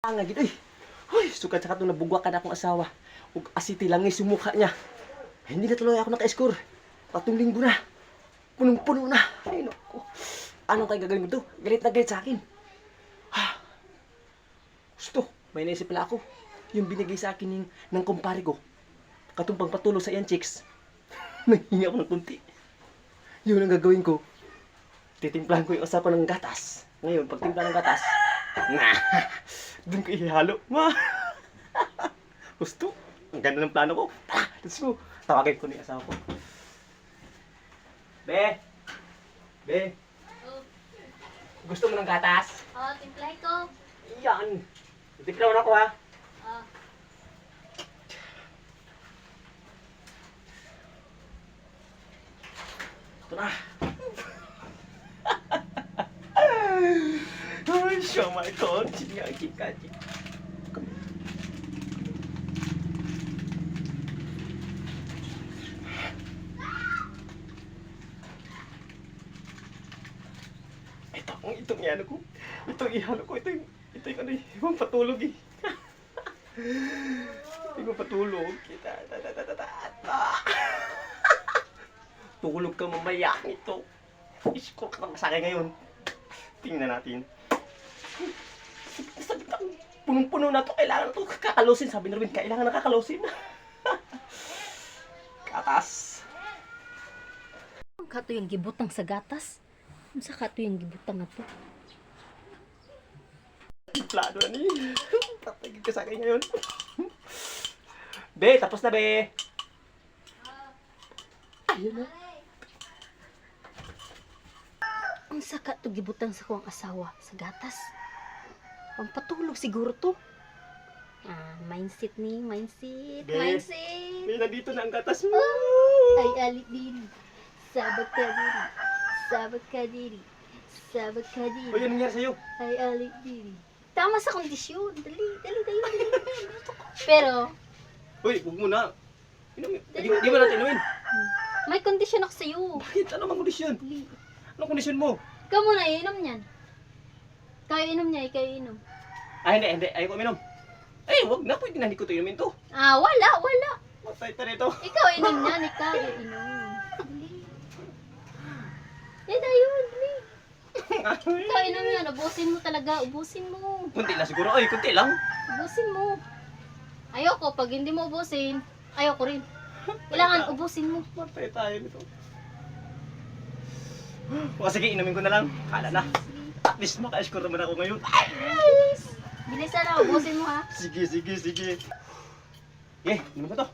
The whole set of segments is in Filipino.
Nga gid ay. Hoy, sugad sa katong nabugwa ka na akong asawa. Ug asiti langis yung mukha niya. Hindi na tuloy ako naka-score. Patong linggo na. Punong-puno na. Ay naku. Anong kay gagawin mo to? Galit na galit sa akin. Ha. Gusto, may naisip pala ako. Yung binigay sa akin ng kumpare ko. Katong pangpatulong sa iyan chicks. Naghingi ako ng kunti. Yun ang gagawin ko. Titimplahan ko yung asawa ko ng gatas. Ngayon, pag timpla ng gatas, doon ko ihalo. Ma! Gusto? Ang ganda ng plano ko. Tara, let's go. Tawagin ko ni asawa ko. Be! Be! Oh, Gusto mo ng gatas? timplay ko. Yan! Timpla mo na ako ha. Oh, Ito na. Ay, siya my God. Sige, kikati. Itong ihalo ko. Itong ihalo ko. Ito yung ano yung patulog eh. Ito yung patulog. Kita. Tulog ka mamaya ito. Iskor ka lang sa akin ngayon. Tingnan natin. Sabi ka, punong-puno na to. Kailangan na to kakalosin. Sabi na rin, kailangan na kakalosin. Gatas. ang kato yung gibutang sa gatas. Ang sa kato yung gibutang na to. Plano na ni. Tatagin ka sa akin ngayon. Be, tapos na be. Ayun na. Ang saka to gibutang sa kuwang asawa sa gatas. Ang patulog siguro to. Mindset ni, mindset, Be. mindset. Be, nandito na ang gatas mo. Ay, alik diri. Sabat ka diri. Sabat ka diri. Sabat ka O, diri. yan nangyari sa'yo. Ay, alik diri. Tama sa kondisyon. Dali. Pero, Uy, huwag mo na. Di ba natin inumin? may kondisyon ako sa'yo. Bakit? Ano ang kondisyon? Dali. Anong kondisyon mo? Ikaw muna, inom niyan. Kayo inom niya, ikaw inom. Hindi. Ayaw ko minom. Eh, wag na. Pwede na hindi ko ito inumin to. Wala. Matay ta nito. Ikaw inom niyan, ikaw inom. Dali. Yan ayun, dali. Ikaw inom yan, ubusin mo talaga, ubusin mo. Kunti lang siguro. Ay, kunti lang. Ubusin mo. Ayoko, pag hindi mo ubusin, ayoko rin. Kailangan ubusin mo. Matay tayo nito. O sige, inumin ko na lang. Kala na. At least maka-score naman ako ngayon. Bilisan na, ubusin mo ha. Sige. Inumin ko to.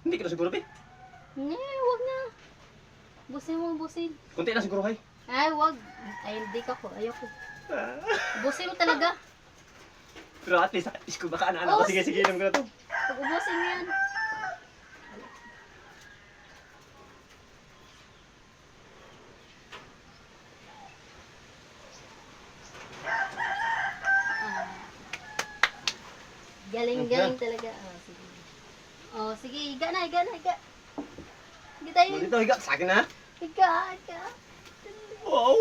Hindi ko na siguro, be. Hindi, wag na. Ubusin. Kunti lang siguro, hay. Ay, wag. Ay, hindi ka ko. Ayoko. Ubusin mo talaga. Pero at least, isko baka ano-ano ko. Sige, inumin ko na to. Pag ubusin mo yan. Galing talaga. Sige. Sige, higa na. Higa tayo. Dito, higa. Sa akin na. Higa. Wow.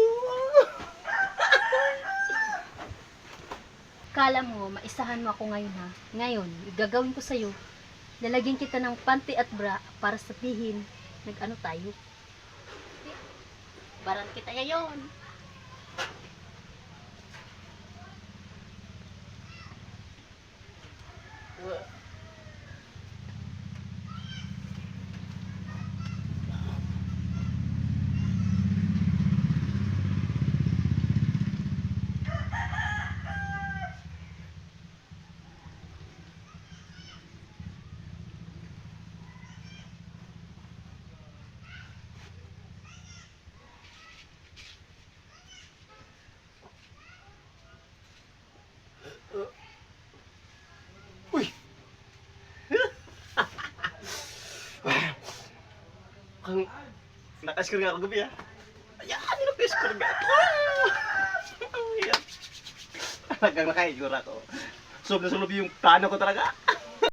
Kala mo, maisahan mo ako ngayon ha. Ngayon, gagawin ko sa'yo. Lalagyan kita ng panty at bra para sabihin, nag-ano tayo. Baran kita ngayon. Uy! Ang naka-score nga ako gabi ah. Ayan, naka-score nga ako. Ayan. Talagang naka-score ako. Sob na sob yung plano ko talaga.